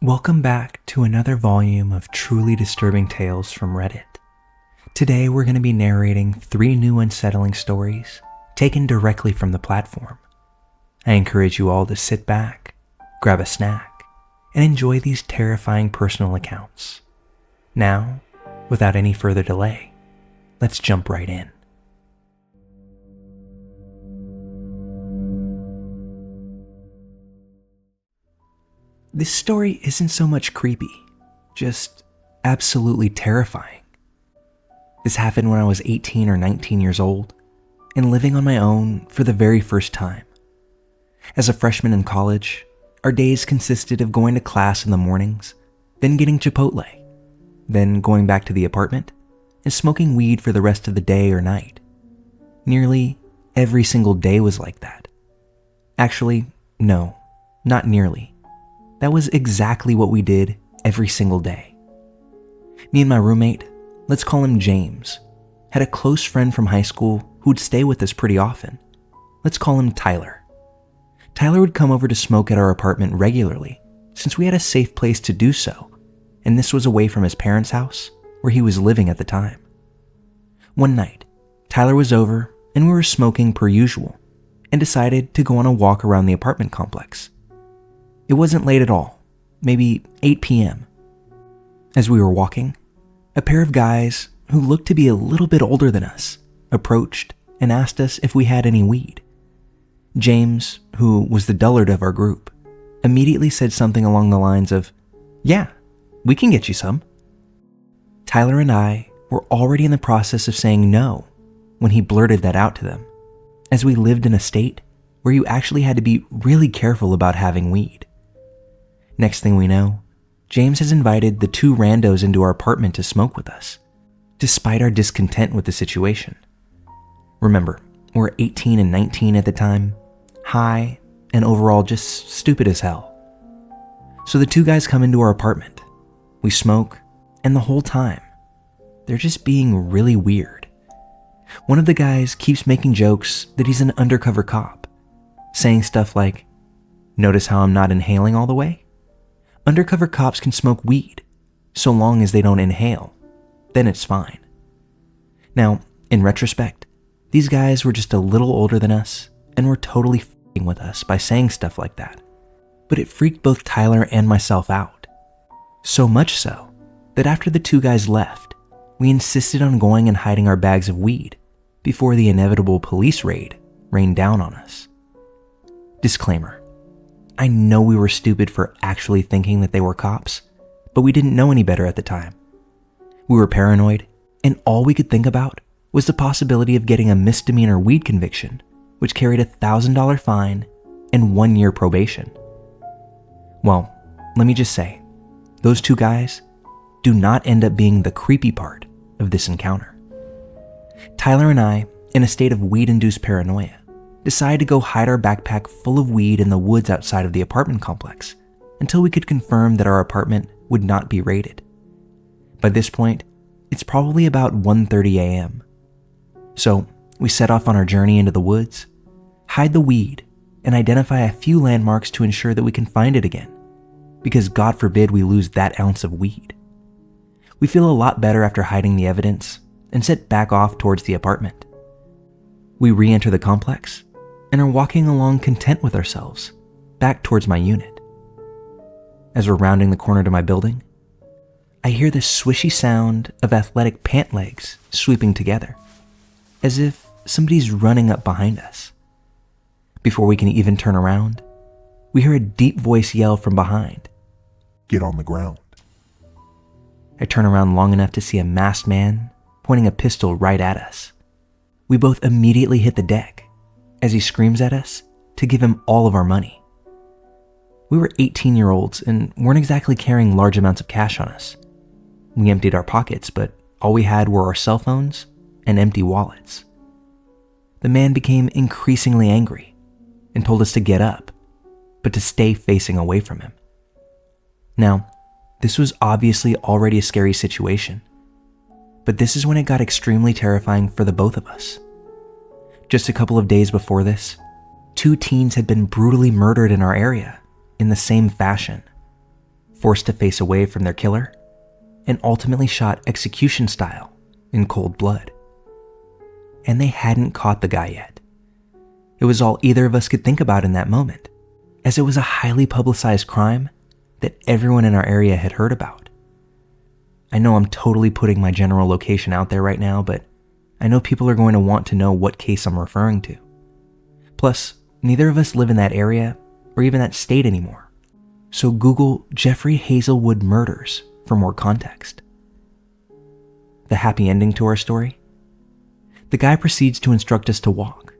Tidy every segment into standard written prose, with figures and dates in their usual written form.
Welcome back to another volume of truly disturbing tales from Reddit. Today we're going to be narrating 3 new unsettling stories taken directly from the platform. I encourage you all to sit back, grab a snack, and enjoy these terrifying personal accounts. Now, without any further delay, let's jump right in. This story isn't so much creepy, just absolutely terrifying. This happened when I was 18 or 19 years old and living on my own for the very first time. As a freshman in college, our days consisted of going to class in the mornings, then getting Chipotle, then going back to the apartment and smoking weed for the rest of the day or night. Nearly every single day was like that. Actually, no, not nearly. That was exactly what we did every single day. Me and my roommate, let's call him James, had a close friend from high school who would stay with us pretty often. Let's call him Tyler. Tyler would come over to smoke at our apartment regularly since we had a safe place to do so, and this was away from his parents' house where he was living at the time. One night, Tyler was over and we were smoking per usual and decided to go on a walk around the apartment complex. It wasn't late at all, maybe 8 p.m. As we were walking, a pair of guys who looked to be a little bit older than us approached and asked us if we had any weed. James, who was the dullard of our group, immediately said something along the lines of, "Yeah, we can get you some." Tyler and I were already in the process of saying no when he blurted that out to them, as we lived in a state where you actually had to be really careful about having weed. Next thing we know, James has invited the 2 randos into our apartment to smoke with us, despite our discontent with the situation. Remember, we're 18 and 19 at the time, high, and overall just stupid as hell. So the 2 guys come into our apartment, we smoke, and the whole time, they're just being really weird. One of the guys keeps making jokes that he's an undercover cop, saying stuff like, "Notice how I'm not inhaling all the way? Undercover cops can smoke weed, so long as they don't inhale, then it's fine." Now, in retrospect, these guys were just a little older than us and were totally f***ing with us by saying stuff like that. But it freaked both Tyler and myself out. So much so that after the 2 guys left, we insisted on going and hiding our bags of weed before the inevitable police raid rained down on us. Disclaimer. I know we were stupid for actually thinking that they were cops, but we didn't know any better at the time. We were paranoid, and all we could think about was the possibility of getting a misdemeanor weed conviction, which carried a $1,000 fine and 1 year probation. Well, let me just say, those 2 guys do not end up being the creepy part of this encounter. Tyler and I, in a state of weed-induced paranoia, decided to go hide our backpack full of weed in the woods outside of the apartment complex until we could confirm that our apartment would not be raided. By this point, it's probably about 1:30 a.m. So we set off on our journey into the woods, hide the weed, and identify a few landmarks to ensure that we can find it again, because God forbid we lose that ounce of weed. We feel a lot better after hiding the evidence and set back off towards the apartment. We re-enter the complex and are walking along content with ourselves, back towards my unit. As we're rounding the corner to my building, I hear the swishy sound of athletic pant legs sweeping together, as if somebody's running up behind us. Before we can even turn around, we hear a deep voice yell from behind, "Get on the ground." I turn around long enough to see a masked man pointing a pistol right at us. We both immediately hit the deck as he screams at us to give him all of our money. We were 18-year-olds and weren't exactly carrying large amounts of cash on us. We emptied our pockets, but all we had were our cell phones and empty wallets. The man became increasingly angry and told us to get up, but to stay facing away from him. Now, this was obviously already a scary situation, but this is when it got extremely terrifying for the both of us. Just a couple of days before this, 2 teens had been brutally murdered in our area in the same fashion. forced to face away from their killer, and ultimately shot execution style in cold blood. And they hadn't caught the guy yet. It was all either of us could think about in that moment, as it was a highly publicized crime that everyone in our area had heard about. I know I'm totally putting my general location out there right now, but I know people are going to want to know what case I'm referring to. Plus, neither of us live in that area or even that state anymore. So Google Jeffrey Hazelwood murders for more context. The happy ending to our story? The guy proceeds to instruct us to walk.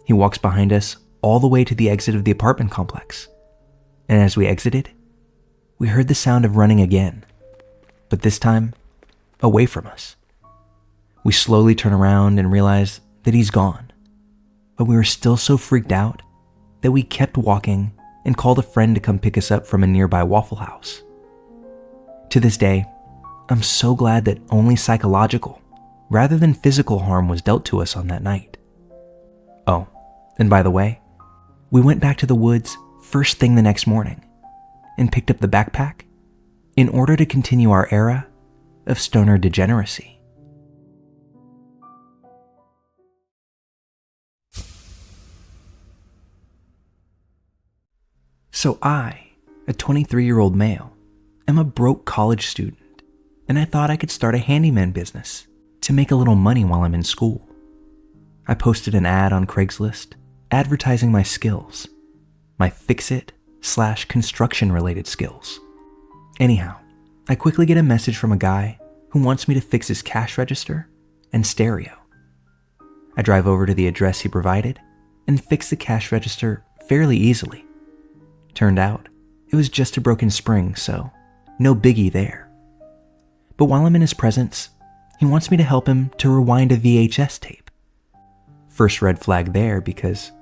He walks behind us all the way to the exit of the apartment complex. And as we exited, we heard the sound of running again, but this time, away from us. We slowly turn around and realize that he's gone, but we were still so freaked out that we kept walking and called a friend to come pick us up from a nearby Waffle House. To this day, I'm so glad that only psychological, rather than physical harm was dealt to us on that night. Oh, and by the way, we went back to the woods first thing the next morning and picked up the backpack in order to continue our era of stoner degeneracy. So I, a 23-year-old male, am a broke college student, and I thought I could start a handyman business to make a little money while I'm in school. I posted an ad on Craigslist advertising my skills, my fix-it/construction related skills. Anyhow, I quickly get a message from a guy who wants me to fix his cash register and stereo. I drive over to the address he provided and fix the cash register fairly easily. Turned out, it was just a broken spring, so no biggie there. But while I'm in his presence, he wants me to help him to rewind a VHS tape. First red flag there, because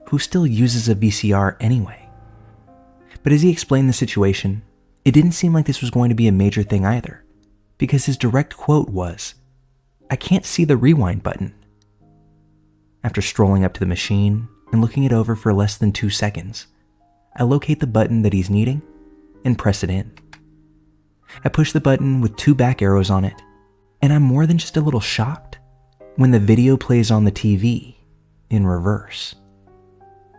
who still uses a VCR anyway? But as he explained the situation, it didn't seem like this was going to be a major thing either, because his direct quote was, "I can't see the rewind button." After strolling up to the machine and looking it over for less than 2 seconds, I locate the button that he's needing and press it in. I push the button with 2 back arrows on it, and I'm more than just a little shocked when the video plays on the TV in reverse.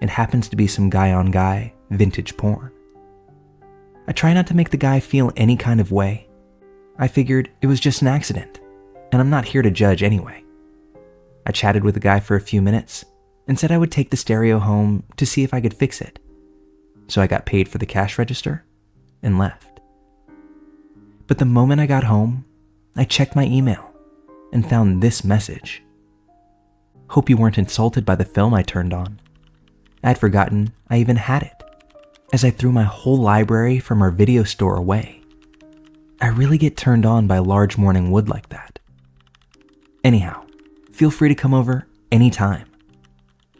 It happens to be some guy-on-guy vintage porn. I try not to make the guy feel any kind of way. I figured it was just an accident, and I'm not here to judge anyway. I chatted with the guy for a few minutes and said I would take the stereo home to see if I could fix it. So I got paid for the cash register and left. But the moment I got home, I checked my email and found this message. "Hope you weren't insulted by the film I turned on. I'd forgotten I even had it, as I threw my whole library from our video store away. I really get turned on by large morning wood like that. Anyhow, feel free to come over anytime.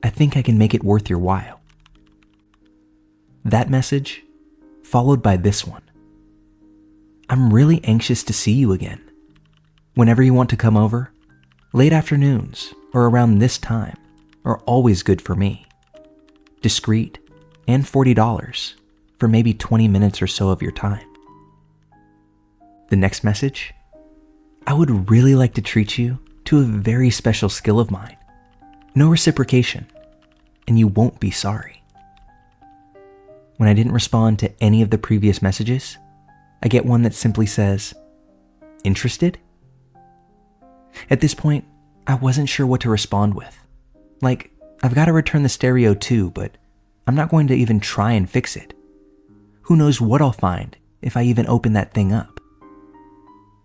I think I can make it worth your while." That message, followed by this one. "I'm really anxious to see you again. Whenever you want to come over, late afternoons or around this time are always good for me. Discreet and $40 for maybe 20 minutes or so of your time." The next message, "I would really like to treat you to a very special skill of mine. No reciprocation, and you won't be sorry." When I didn't respond to any of the previous messages, I get one that simply says, "Interested?" At this point, I wasn't sure what to respond with. Like, I've got to return the stereo too, but I'm not going to even try and fix it. Who knows what I'll find if I even open that thing up.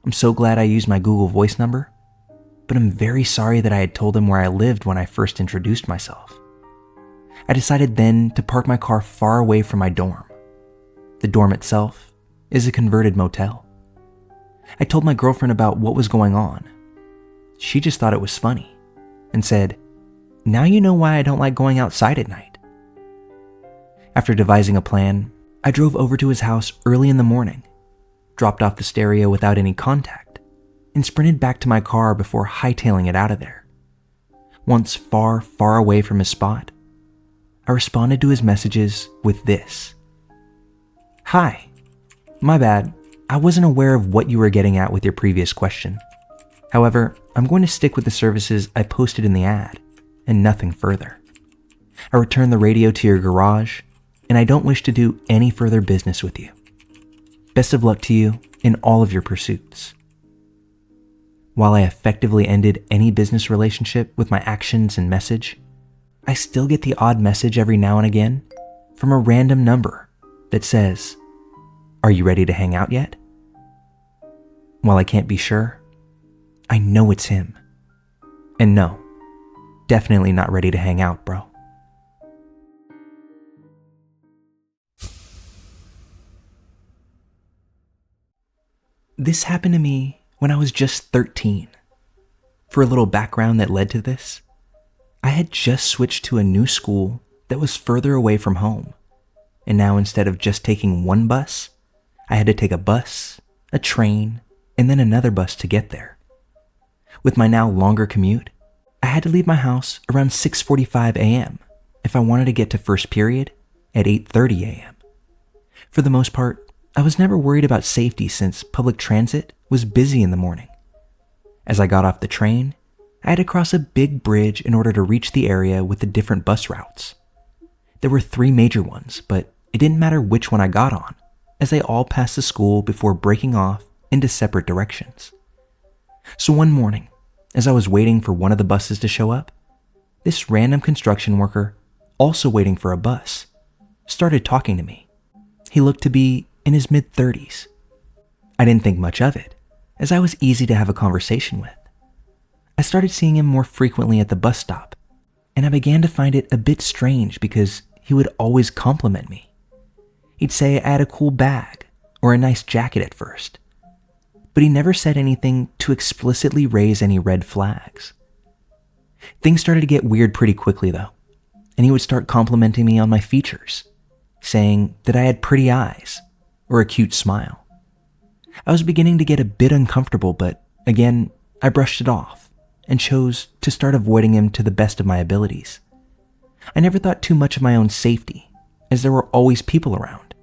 I'm so glad I used my Google Voice number, but I'm very sorry that I had told him where I lived when I first introduced myself. I decided then to park my car far away from my dorm. The dorm itself is a converted motel. I told my girlfriend about what was going on. She just thought it was funny and said, "Now you know why I don't like going outside at night." After devising a plan, I drove over to his house early in the morning, dropped off the stereo without any contact, and sprinted back to my car before hightailing it out of there. Once far, far away from his spot, I responded to his messages with this. "Hi, My bad. I wasn't aware of what you were getting at with your previous question. However, I'm going to stick with the services I posted in the ad and nothing further. I return the radio to your garage, and I don't wish to do any further business with you. Best of luck to you in all of your pursuits. While I effectively ended any business relationship with my actions and message, I still get the odd message every now and again from a random number that says, "Are you ready to hang out yet?" While I can't be sure, I know it's him. And no, definitely not ready to hang out, bro. This happened to me when I was just 13. For a little background that led to this, I had just switched to a new school that was further away from home. And now instead of just taking one bus, I had to take a bus, a train, and then another bus to get there. With my now longer commute, I had to leave my house around 6:45 a.m. if I wanted to get to first period at 8:30 a.m. For the most part, I was never worried about safety since public transit was busy in the morning. As I got off the train, I had to cross a big bridge in order to reach the area with the different bus routes. There were 3 major ones, but it didn't matter which one I got on, as they all passed the school before breaking off into separate directions. So one morning, as I was waiting for one of the buses to show up, this random construction worker, also waiting for a bus, started talking to me. He looked to be in his mid-30s. I didn't think much of it, as I was easy to have a conversation with. I started seeing him more frequently at the bus stop, and I began to find it a bit strange because he would always compliment me. He'd say I had a cool bag or a nice jacket at first, but he never said anything to explicitly raise any red flags. Things started to get weird pretty quickly though, and he would start complimenting me on my features, saying that I had pretty eyes or a cute smile. I was beginning to get a bit uncomfortable, but again, I brushed it off and chose to start avoiding him to the best of my abilities. I never thought too much of my own safety, as there were always people around,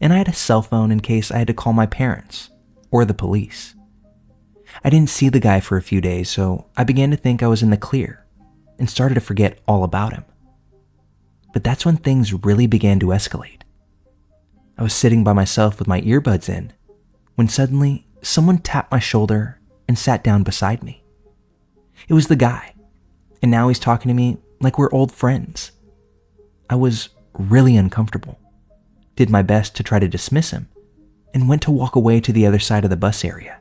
and I had a cell phone in case I had to call my parents or the police. I didn't see the guy for a few days, so I began to think I was in the clear and started to forget all about him. But that's when things really began to escalate. I was sitting by myself with my earbuds in when suddenly someone tapped my shoulder and sat down beside me. It was the guy, and now he's talking to me like we're old friends. I was really uncomfortable, did my best to try to dismiss him, and went to walk away to the other side of the bus area.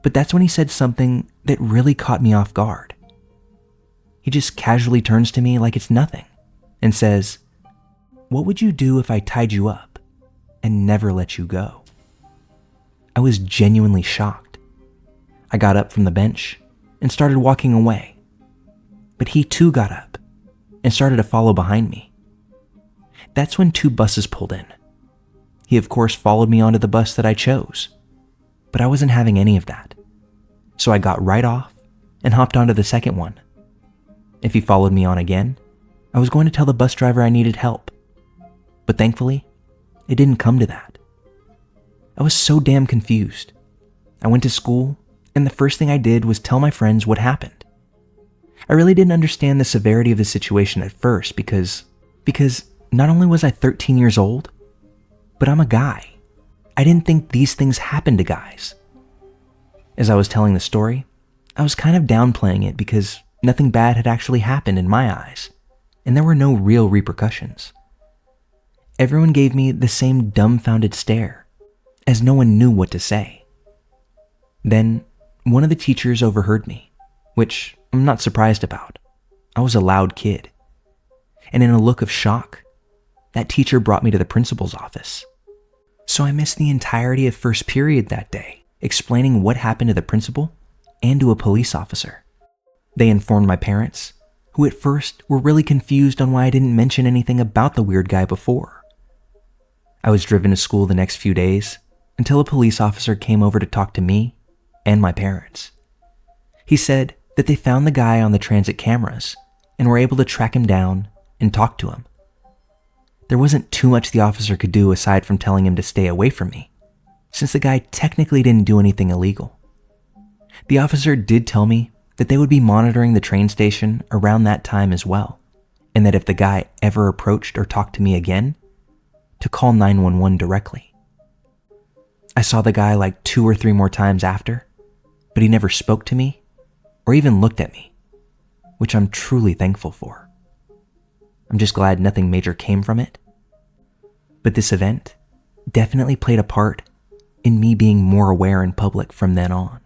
But that's when he said something that really caught me off guard. He just casually turns to me like it's nothing and says, "What would you do if I tied you up and never let you go?" I was genuinely shocked. I got up from the bench and started walking away, but he too got up and started to follow behind me. That's when 2 buses pulled in. He of course followed me onto the bus that I chose, but I wasn't having any of that. So I got right off and hopped onto the second one. If he followed me on again, I was going to tell the bus driver I needed help. But thankfully, it didn't come to that. I was so damn confused. I went to school, and the first thing I did was tell my friends what happened. I really didn't understand the severity of the situation at first because not only was I 13 years old, but I'm a guy. I didn't think these things happened to guys. As I was telling the story, I was kind of downplaying it because nothing bad had actually happened in my eyes, and there were no real repercussions. Everyone gave me the same dumbfounded stare, as no one knew what to say. Then, one of the teachers overheard me, which I'm not surprised about. I was a loud kid. And in a look of shock, that teacher brought me to the principal's office. So I missed the entirety of first period that day, explaining what happened to the principal and to a police officer. They informed my parents, who at first were really confused on why I didn't mention anything about the weird guy before. I was driven to school the next few days until a police officer came over to talk to me and my parents. He said that they found the guy on the transit cameras and were able to track him down and talk to him. There wasn't too much the officer could do aside from telling him to stay away from me, since the guy technically didn't do anything illegal. The officer did tell me that they would be monitoring the train station around that time as well, and that if the guy ever approached or talked to me again, to call 911 directly. I saw the guy like 2 or 3 more times after, but he never spoke to me or even looked at me, which I'm truly thankful for. I'm just glad nothing major came from it. But this event definitely played a part in me being more aware in public from then on.